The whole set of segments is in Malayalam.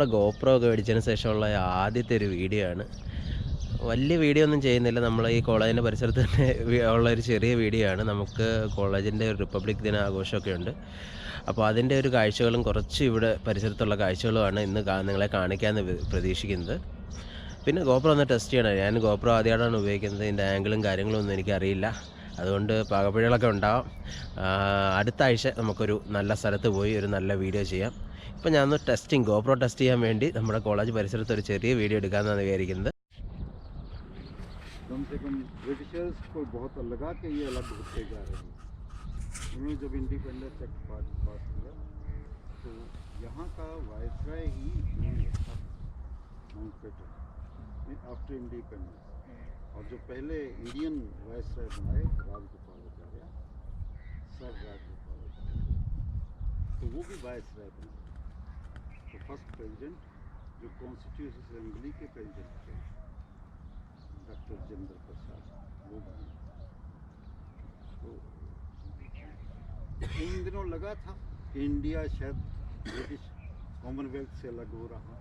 നമ്മുടെ ഗോപ്രോ ഒക്കെ മേടിച്ചതിന് ശേഷമുള്ള ആദ്യത്തെ ഒരു വീഡിയോ ആണ്. വലിയ വീഡിയോ ഒന്നും ചെയ്യുന്നില്ല, നമ്മൾ ഈ കോളേജിൻ്റെ പരിസരത്ത് തന്നെ ഉള്ളൊരു ചെറിയ വീഡിയോ ആണ്. നമുക്ക് കോളേജിൻ്റെ ഒരു റിപ്പബ്ലിക് ദിന ആഘോഷമൊക്കെ ഉണ്ട്. അപ്പോൾ അതിൻ്റെ ഒരു കാഴ്ചകളും കുറച്ച് ഇവിടെ പരിസരത്തുള്ള കാഴ്ചകളുമാണ് ഇന്ന് നിങ്ങളെ കാണിക്കാമെന്ന് പ്രതീക്ഷിക്കുന്നത്. പിന്നെ ഗോപ്രോ ഒന്ന് ടെസ്റ്റ് ചെയ്യണം. ഞാൻ ഗോപ്രോ ആദ്യമായിട്ടാണ് ഉപയോഗിക്കുന്നത്. ഇതിൻ്റെ ആംഗിളും കാര്യങ്ങളും ഒന്നും എനിക്കറിയില്ല, അതുകൊണ്ട് പാകപ്പിഴകളൊക്കെ ഉണ്ടാവാം. അടുത്ത ആഴ്ച നമുക്കൊരു നല്ല സ്ഥലത്ത് പോയി ഒരു നല്ല വീഡിയോ ചെയ്യാം. ഇപ്പോൾ ഞാനൊന്ന് ഗോപ്രോ ടെസ്റ്റ് ചെയ്യാൻ വേണ്ടി നമ്മുടെ കോളേജ് പരിസരത്ത് ഒരു ചെറിയ വീഡിയോ എടുക്കാമെന്നാണ് വിചാരിക്കുന്നത്. कम से कम ब्रिटिशर्स को बहुत लगा कि ये अलग होते जा रहे हैं. उन्होंने जब इंडिपेंडेंस एक्ट पास किया तो यहाँ का वायसराय ही माउंटबेटन आफ्टर इंडिपेंडेंस, और जो पहले इंडियन वायसराय बनाए राजगोपालाचार्य, सर राजगोपालाचार्य, तो वो भी वायसराय बने. तो फर्स्ट प्रेसिडेंट जो कॉन्स्टिट्यूशन असेंबली के प्रेसिडेंट थे डॉक्टर राजेंद्र प्रसाद, वो बने. तो इन दिनों लगा था कि इंडिया शायद ब्रिटिश कॉमनवेल्थ से अलग हो रहा.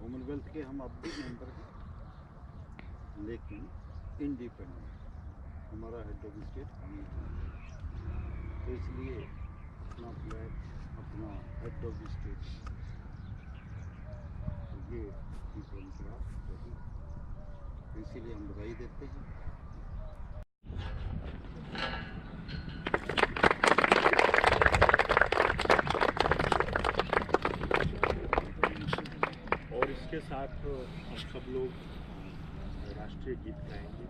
कॉमनवेल्थ के हम अब भी मेंबर हैं, लेकिन इंडिपेंडेंट हमारा हेड ऑफ स्टेट नहीं है. तो इसलिए अपना फ्लैग, अपना हेड ऑफ स्टेट, ये परंपरा रही, इसीलिए हम बधाई देते हैं. और इसके साथ हम सब लोग राष्ट्रीय गीत गाएंगे.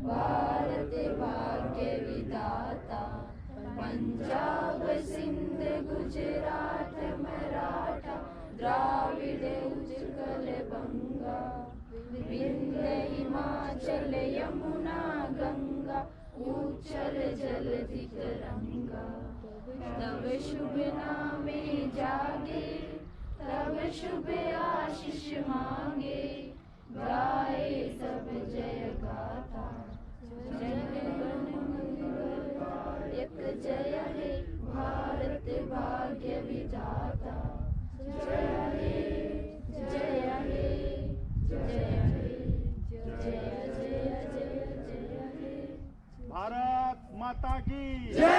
भारत भाग्य विधाता, पंजाब सिंध गुजरात मराठा द्राविड उत्कल बंगा, विंध्य हिमाचल यमुना गंगा, उच्चल जलधि तरंगा. तब शुभ नामे जागे, तब शुभ आशीष मांगे, गाए सब जय गाथा. जन गण मंगलदायक जय हे भारत भाग्य विधाता. जय हे जय हे जय हे जय जय जय जय हे. भारत माता की जय,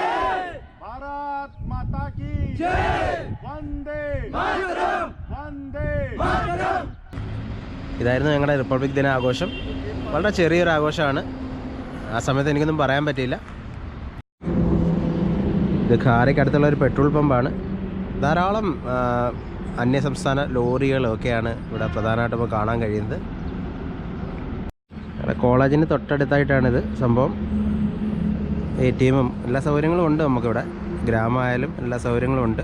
भारत माता की जय, वंदे मातरम, वंदे मातरम. ഇതായിരുന്നു ഞങ്ങളുടെ റിപ്പബ്ലിക് ദിന ആഘോഷം. വളരെ ചെറിയൊരു ആഘോഷമാണ്, ആ സമയത്ത് എനിക്കൊന്നും പറയാൻ പറ്റിയില്ല. ഇത് ഖാരയ്ക്കടുത്തുള്ള ഒരു പെട്രോൾ പമ്പാണ്. ധാരാളം അന്യസംസ്ഥാന ലോറികളൊക്കെയാണ് ഇവിടെ പ്രധാനമായിട്ടും ഇപ്പോൾ കാണാൻ കഴിയുന്നത്. കോളേജിന് തൊട്ടടുത്തായിട്ടാണിത് സംഭവം. ATM എല്ലാ സൗകര്യങ്ങളും ഉണ്ട് നമുക്കിവിടെ. ഗ്രാമമായാലും എല്ലാ സൗകര്യങ്ങളും ഉണ്ട്.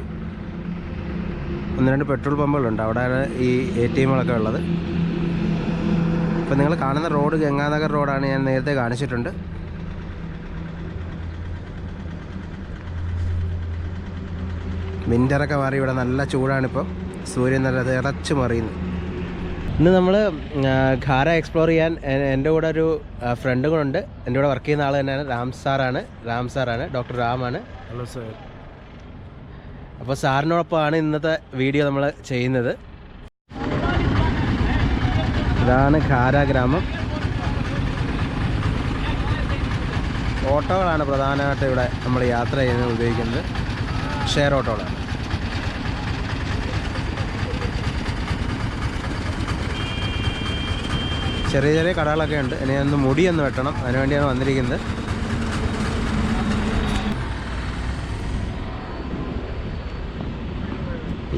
1-2 പെട്രോൾ പമ്പുകളുണ്ട്, അവിടെയാണ് ഈ ATMകളൊക്കെ ഉള്ളത്. ഇപ്പം നിങ്ങൾ കാണുന്ന റോഡ് ഗംഗാനഗർ റോഡാണ്, ഞാൻ നേരത്തെ കാണിച്ചിട്ടുണ്ട്. വിൻ്ററൊക്കെ മാറി ഇവിടെ നല്ല ചൂടാണിപ്പോൾ, സൂര്യൻ നല്ല തിളച്ച് മറിയുന്നു. ഇന്ന് നമ്മൾ ഖാര എക്സ്പ്ലോർ ചെയ്യാൻ എൻ്റെ കൂടെ ഒരു ഫ്രണ്ടും കൂടെ ഉണ്ട്. എൻ്റെ കൂടെ വർക്ക് ചെയ്യുന്ന ആൾ തന്നെയാണ്, രാം സാറാണ്, ഡോക്ടർ രാമാണ്. Hello sir. അപ്പോൾ സാറിനോടൊപ്പമാണ് ഇന്നത്തെ വീഡിയോ നമ്മൾ ചെയ്യുന്നത്. ഇതാണ് ഖാര ഗ്രാമം. ഓട്ടോകളാണ് പ്രധാനമായിട്ട് ഇവിടെ നമ്മൾ യാത്ര ചെയ്യുന്നത്, ഉപയോഗിക്കുന്നത് ഷെയർ ഓട്ടോകളാണ്. ചെറിയ ചെറിയ കടകളൊക്കെ ഉണ്ട്. ഇനി ഒന്ന് മുടിയൊന്ന് വെട്ടണം, അതിനുവേണ്ടിയാണ് വന്നിരിക്കുന്നത്.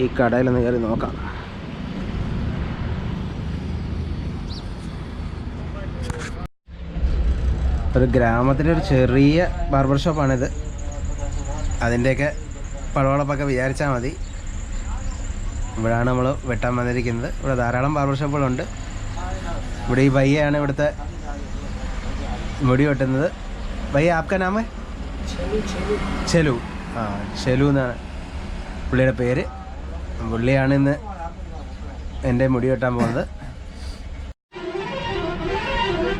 ഈ കടയിലൊന്ന് കയറി നോക്കാം. ഒരു ഗ്രാമത്തിലെ ഒരു ചെറിയ ബാർബർ ഷോപ്പാണിത്. അതിൻ്റെയൊക്കെ പടവളപ്പൊക്കെ വിചാരിച്ചാൽ മതി. ഇവിടെയാണ് നമ്മൾ വെട്ടാൻ വന്നിരിക്കുന്നത്. ഇവിടെ ധാരാളം ബാർബർ ഷോപ്പുകളുണ്ട്. ഇവിടെ ഈ ഭയ്യാണ് ഇവിടുത്തെ മുടി വെട്ടുന്നത്. ഭയ്യ ആപ്കാ നാമേ? ചെലു. ചെലു എന്നാണ് പുള്ളിയുടെ പേര്. പുള്ളിയാണ് ഇന്ന് എൻ്റെ മുടി വെട്ടാൻ പോകുന്നത്.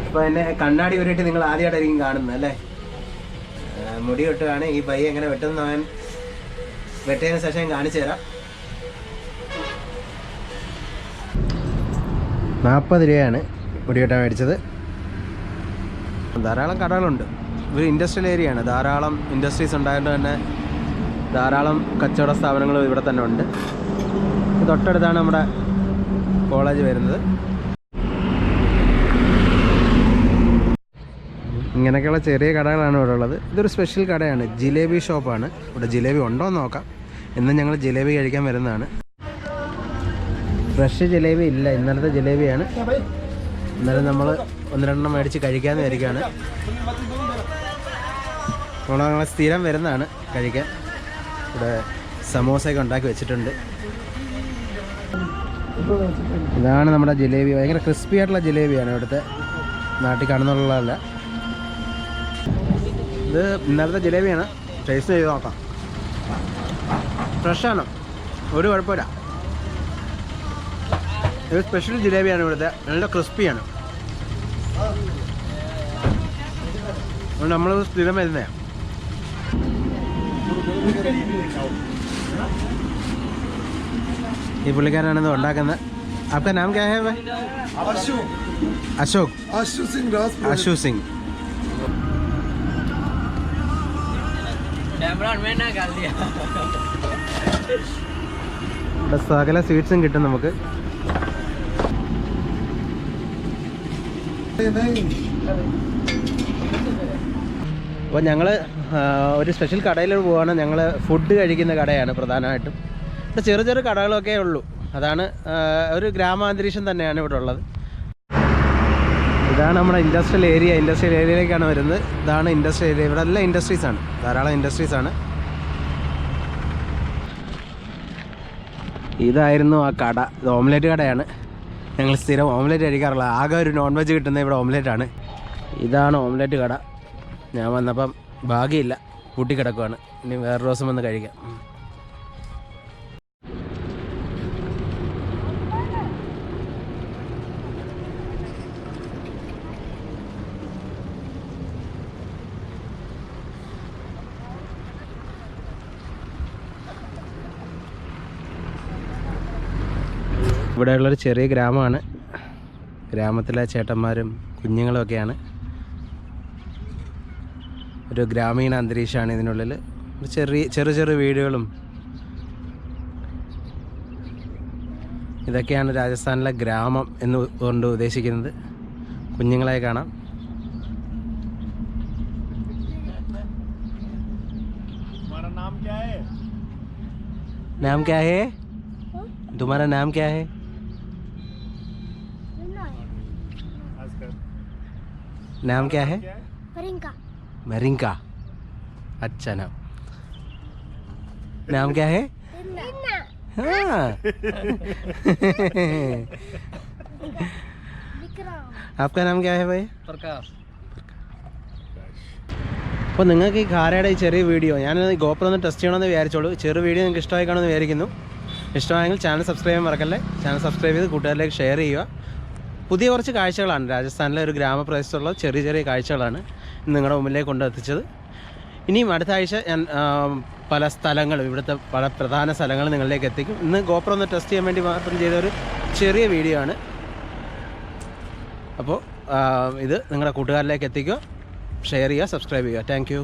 അപ്പോൾ എന്നെ കണ്ണാടി ഉരുട്ടി നിങ്ങൾ ആദ്യമായിട്ടായിരിക്കും കാണുന്നത് അല്ലേ? മുടി വെട്ടുകയാണ്. ഈ ഭയ്യ എങ്ങനെ വെട്ടുന്നവൻ വെട്ടിയതിന് ശേഷം ഞാൻ കാണിച്ചു തരാം. 40 രൂപയാണ് മുടി വെട്ടാൻ മേടിച്ചത്. ധാരാളം കടകളുണ്ട്. ഒരു ഇൻഡസ്ട്രിയൽ ഏരിയയാണ്. ധാരാളം ഇൻഡസ്ട്രീസ് ഉണ്ടായതുകൊണ്ട് തന്നെ ധാരാളം കച്ചവട സ്ഥാപനങ്ങളും ഇവിടെ തന്നെ ഉണ്ട്. തൊട്ടടുത്താണ് നമ്മുടെ കോളേജ് വരുന്നത്. ഇങ്ങനെയൊക്കെയുള്ള ചെറിയ കടകളാണ് ഇവിടെ ഉള്ളത്. ഇതൊരു സ്പെഷ്യൽ കടയാണ്, ജിലേബി ഷോപ്പാണ്. ഇവിടെ ജിലേബി ഉണ്ടോ എന്ന് നോക്കാം. ഇന്ന് ഞങ്ങൾ ജിലേബി കഴിക്കാൻ വരുന്നതാണ്. ഫ്രഷ് ജിലേബി ഇല്ല, ഇന്നലത്തെ ജിലേബിയാണ്. ഇന്നലെ നമ്മൾ 1-2 മേടിച്ച് കഴിക്കാമെന്ന് വിചാരിക്കുകയാണ്. ഞങ്ങൾ സ്ഥിരം വരുന്നതാണ് കഴിക്കാൻ. ഇവിടെ സമോസയൊക്കെ ഉണ്ടാക്കി വെച്ചിട്ടുണ്ട്. ഇതാണ് നമ്മുടെ ജിലേബി. ഭയങ്കര ക്രിസ്പി ആയിട്ടുള്ള ജിലേബിയാണ് ഇവിടുത്തെ. നാട്ടിൽ കാണുന്നുള്ളതല്ല. ഇത് ഇന്നലത്തെ ജിലേബിയാണ്. ടേസ്റ്റ് ചെയ്ത് നോക്കാം. ഫ്രഷാണ്, ഒരു കുഴപ്പമില്ല. ഇത് സ്പെഷ്യൽ ജിലേബിയാണ് ഇവിടുത്തെ. നല്ല ക്രിസ്പിയാണ്. നമ്മൾ സ്ഥിരം വരുന്നതാണ്. ഈ പുള്ളിക്കാരനാണ് ഇത് ഉണ്ടാക്കുന്നത്. आपका नाम क्या है भाई? अशोक. अशु सिंह. ഇവിടെ സകല സ്വീറ്റ്സും കിട്ടും നമുക്ക്. അപ്പോൾ ഞങ്ങൾ ഒരു സ്പെഷ്യൽ കടയിൽ പോവാണ്. ഞങ്ങൾ ഫുഡ് കഴിക്കുന്ന കടയാണ് പ്രധാനമായിട്ടും. ഇവിടെ ചെറു ചെറു കടകളൊക്കെ ഉള്ളൂ. അതാണ് ഒരു ഗ്രാമാന്തരീക്ഷം തന്നെയാണ് ഇവിടെ ഉള്ളത്. ഇതാണ് നമ്മുടെ ഇൻഡസ്ട്രിയൽ ഏരിയ. ഇൻഡസ്ട്രിയൽ ഏരിയയിലേക്കാണ് വരുന്നത്. ഇതാണ് ഇൻഡസ്ട്രിയൽ ഏരിയ. ഇവിടെ എല്ലാം ഇൻഡസ്ട്രീസാണ്, ധാരാളം ഇൻഡസ്ട്രീസാണ്. ഇതായിരുന്നു ആ കട. ഇത് ഓംലെറ്റ് കടയാണ്. ഞങ്ങൾ സ്ഥിരം ഓംലെറ്റ് കഴിക്കാറുള്ളത്. ആകെ ഒരു നോൺ വെജ് കിട്ടുന്നത് ഇവിടെ ഓംലെറ്റാണ്. ഇതാണ് ഓംലെറ്റ് കട. ഞാൻ വന്നപ്പം ഭാഗ്യമില്ല, പൂട്ടിക്കിടക്കുവാണ്. ഇനി വേറൊരു ദിവസം വന്ന് കഴിക്കാം. ഇവിടെയുള്ളൊരു ചെറിയ ഗ്രാമമാണ്. ഗ്രാമത്തിലെ ചേട്ടന്മാരും കുഞ്ഞുങ്ങളുമൊക്കെയാണ്. ഒരു ഗ്രാമീണ അന്തരീക്ഷമാണ് ഇതിനുള്ളിൽ. ചെറിയ വീടുകളും ഇതൊക്കെയാണ് രാജസ്ഥാനിലെ ഗ്രാമം എന്ന് കൊണ്ട് ഉദ്ദേശിക്കുന്നത്. കുഞ്ഞുങ്ങളെ കാണാം. नाम क्या है? तुम्हारा नाम क्या है? नाम क्या है? मरिंका. मरिंका. अच्छा नाम. नाम क्या है? हाँ. आपका नाम क्या है भाई? प्रकाश. അപ്പോൾ നിങ്ങൾക്ക് ഈ ഖാരയുടെ ഈ ചെറിയ വീഡിയോ ഞാൻ ഗോപ്രോ ഒന്ന് ടെസ്റ്റ് ചെയ്യണമെന്ന് വിചാരിച്ചോളൂ. ചെറിയ വീഡിയോ നിങ്ങൾക്ക് ഇഷ്ടമായി കാണുമെന്ന് വിചാരിക്കുന്നു. ഇഷ്ടമായെങ്കിൽ ചാനൽ സബ്സ്ക്രൈബ് ചെയ്യാൻ മറക്കല്ലേ. ചാനൽ സബ്സ്ക്രൈബ് ചെയ്ത് കൂട്ടുകാരിലേക്ക് ഷെയർ ചെയ്യുക. പുതിയ കുറച്ച് കാഴ്ചകളാണ്. രാജസ്ഥാനിലെ ഒരു ഗ്രാമപ്രദേശത്തുള്ള ചെറിയ കാഴ്ചകളാണ് നിങ്ങളുടെ മുമ്പിലേക്ക് കൊണ്ടെത്തിച്ചത്. ഇനിയും അടുത്ത ആഴ്ച ഞാൻ പല സ്ഥലങ്ങളും, ഇവിടുത്തെ പല പ്രധാന സ്ഥലങ്ങളും നിങ്ങളിലേക്ക് എത്തിക്കും. ഇന്ന് ഗോപ്രോ ഒന്ന് ടെസ്റ്റ് ചെയ്യാൻ വേണ്ടി മാത്രം ചെയ്തൊരു ചെറിയ വീഡിയോ ആണ്. അപ്പോൾ ഇത് നിങ്ങളുടെ കൂട്ടുകാരിലേക്ക് എത്തിക്കുക, ഷെയർ ചെയ്യുക, സബ്സ്ക്രൈബ് ചെയ്യുക. Thank you.